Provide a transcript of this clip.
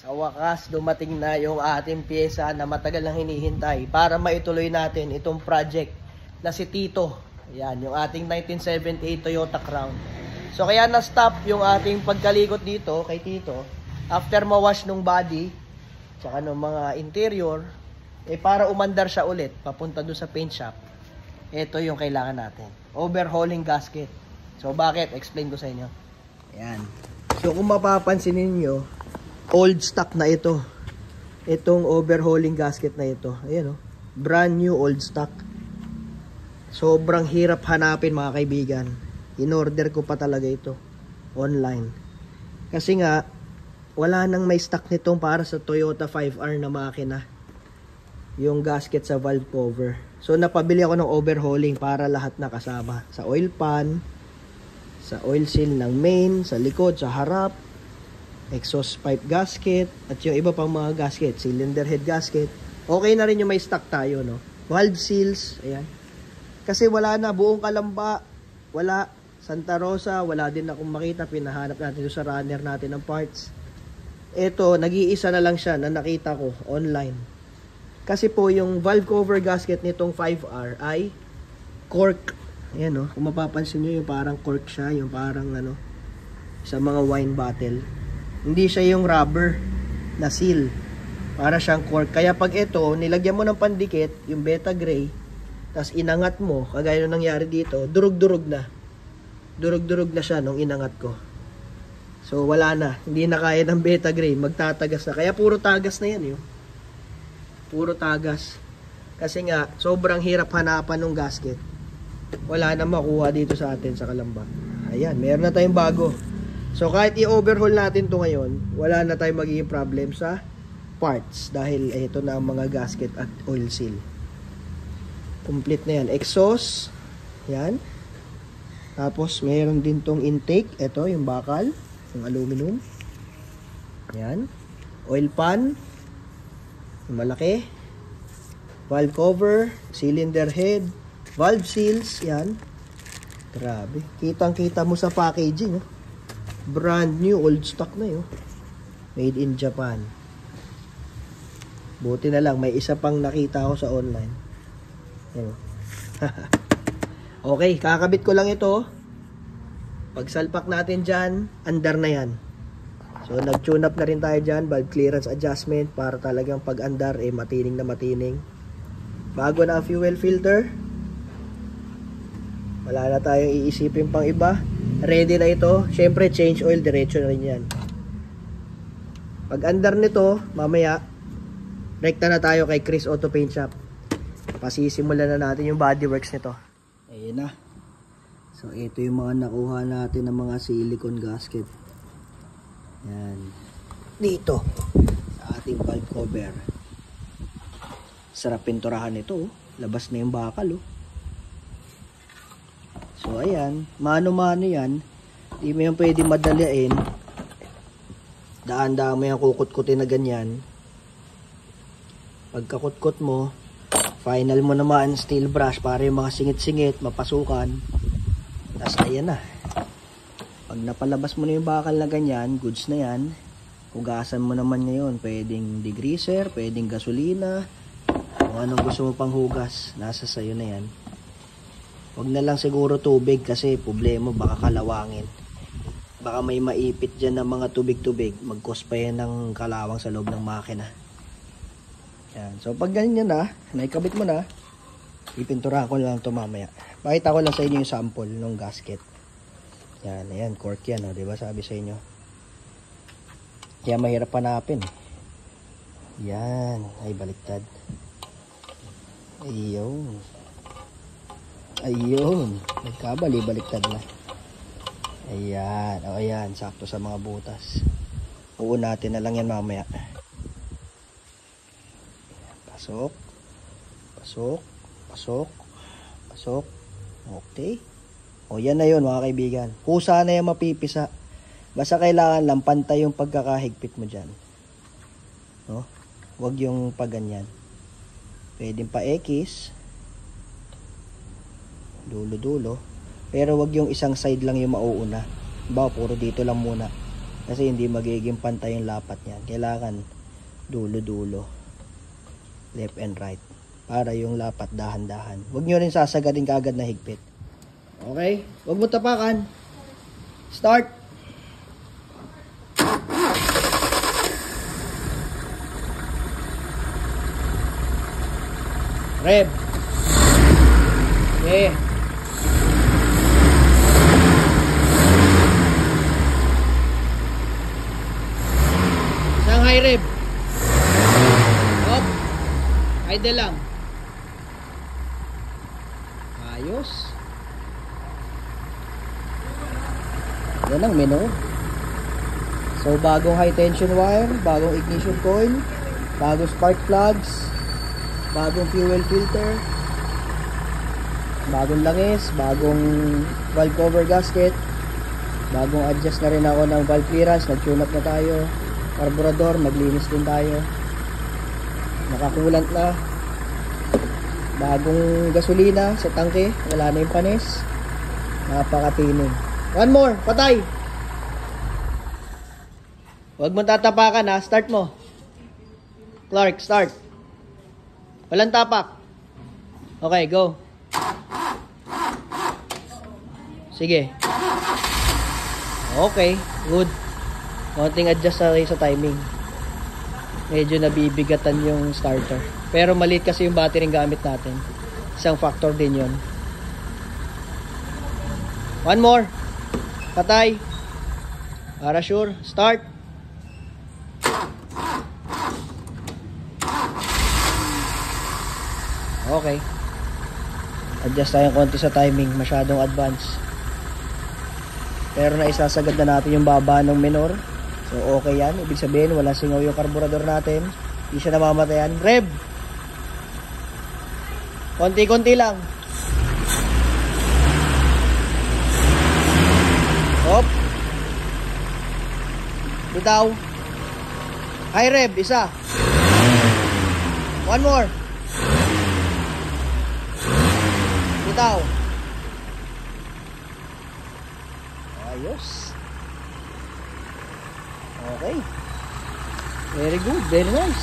Sa wakas, dumating na yung ating pyesa na matagal nang hinihintay para maituloy natin itong project na si Tito. Ayan, yung ating 1978 Toyota Crown. So kaya na-stop yung ating pagkalikot dito kay Tito after ma-wash nung body tsaka nung mga interior, para umandar siya ulit papunta doon sa paint shop. Ito yung kailangan natin. Overhauling gasket. So bakit? Explain ko sa inyo. Ayan. So kung mapapansin niyo, old stock na ito. Itong overhauling gasket na ito. Ayan, oh. Brand new old stock. Sobrang hirap hanapin, mga kaibigan. In-order ko pa talaga ito online. Kasi nga, wala nang may stock nitong para sa Toyota 5R na makina. Yung gasket sa valve cover. So napabili ako ng overhauling para lahat na kasama. Sa oil pan, sa oil seal ng main, sa likod, sa harap, exhaust pipe gasket, at yung iba pang mga gasket, cylinder head gasket. Okay na rin yung may stock tayo, no? Valve seals, ayan. Kasi wala na, buong Kalamba, wala. Santa Rosa, wala din akong makita. Pinahanap natin doon sa runner natin ng parts. Ito, nag-iisa na lang siya na nakita ko online. Kasi po, yung valve cover gasket nitong 5R ay cork. Ayan, no? Kung mapapansin nyo, yung parang cork siya, yung parang ano, sa mga wine bottle. Hindi siya yung rubber na seal. Para siyang cork. Kaya pag ito, nilagyan mo ng pandikit, yung beta gray, tapos inangat mo, kagaya nung nangyari dito, durug-durug na. Durug-durug na siya nung inangat ko. So wala na. Hindi na kaya ng beta gray. Magtatagas na. Kaya puro tagas na yan, yun. Puro tagas. Kasi nga, sobrang hirap hanapan ng gasket. Wala na makuha dito sa atin sa Kalamba. Ayan, meron na tayong bago. So kahit i-overhaul natin to ngayon, wala na tayong magiging problem sa parts. Dahil ito na ang mga gasket at oil seal. Complete na yan. Exhaust. Yan. Tapos meron din tong intake. Ito yung bakal. Yung aluminum. Yan. Oil pan. Yung malaki. Valve cover. Cylinder head. Valve seals, yan. Grabe. Kitang-kita mo sa packaging, oh. Brand new, old stock na yun. Made in Japan. Buti na lang, may isa pang nakita ko sa online. Yan. Okay, kakabit ko lang ito. Pagsalpak natin dyan, andar na yan. So, nag-tune up na rin tayo dyan. Valve clearance adjustment para talagang pag-andar, matining na matining. Bago na ang fuel filter. Wala na tayong iisipin pang iba. Ready na ito. Siyempre, change oil. Diretso na rin yan. Pag andar nito, mamaya, rekta na tayo kay Chris Auto Paint Shop. Pasisimulan na natin yung bodyworks nito. Ayan na. So, ito yung mga nakuha natin ng mga silicone gasket. Yan. Dito. Sa ating valve cover. Sarap pinturahan ito. Oh. Labas na yung bakal. Oh. So ayan, mano-mano yan. Hindi mo yan pwede madaliin. Daan-daan mo yan kukut-kutin na ganyan. Pagkakut-kut mo, final mo naman steel brush para yung mga singit-singit, mapasukan. Tapos ayan na. Pag napalabas mo na yung bakal na ganyan, goods na yan. Hugasan mo naman ngayon. Pwedeng degreaser, pwedeng gasolina. Kung anong gusto mo pang hugas, nasa sayo na yan. Huwag na lang siguro tubig kasi problema baka kalawangin. Baka may maipit dyan ng mga tubig-tubig. Mag-cause pa yan ng kalawang sa loob ng makina. Yan. So pag ganyan na, naikabit mo na, ipinturahan ko lang ito mamaya. Pakita ko lang sa inyo yung sample ng gasket. Yan, ayan, cork yan, oh, diba sabi sa inyo. Kaya mahirap hanapin. Yan, ay baliktad. Ayun. Ayun, nagkabali-baliktad na. Ayan, o ayan, sakto sa mga butas. Uunatin na lang yan mamaya. Pasok. Pasok. Pasok. Pasok. Okay. O yan na yun mga kaibigan. Kusa na yan mapipisa. Basta kailangan lang pantay yung pagkakahigpit mo dyan. No? Huwag yung paganyan. Pwedeng pa X. Dulo-dulo. Pero wag yung isang side lang yung mauuna. Ba, puro dito lang muna. Kasi hindi magiging pantay yung lapat niyan. Kailangan dulo-dulo. Left and right. Para yung lapat dahan-dahan. Huwag nyo rin sasagadin kaagad na higpit. Okay? Huwag mo tapakan. Start! Rev! Okay. Isang high rev. Up. Idle lang. Ayos. Yan ang menu. So bagong high tension wire, bagong ignition coil, bagong spark plugs, bagong fuel filter, bagong langis, bagong valve cover gasket, bagong adjust na rin ako ng valve clearance, nag-tune up na tayo, carburetor, naglinis din tayo, nakakulant na, bagong gasolina sa tangke, wala na yung panis, napakatinig. One more, patay! Huwag mo tatapakan ha, start mo. Clark, start. Walang tapak. Okay, go. Sige. Okay, good. Konting adjust sa timing. Medyo nabibigatan yung starter. Pero maliit kasi yung battery ng gamit natin. Isang factor din yun. One more. Patay. Para sure. Start. Okay. Adjust tayong konti sa timing. Masyadong advance. Pero naisasagad na natin yung baba ng minor. So okay yan. Ibig sabihin wala singaw yung carburetor natin. Hindi siya namamatayan. Rev! Konti-konti lang. Hop. Bitaw. High rev, isa. One more. Bitaw. Ayos. Okay. Very good, very nice.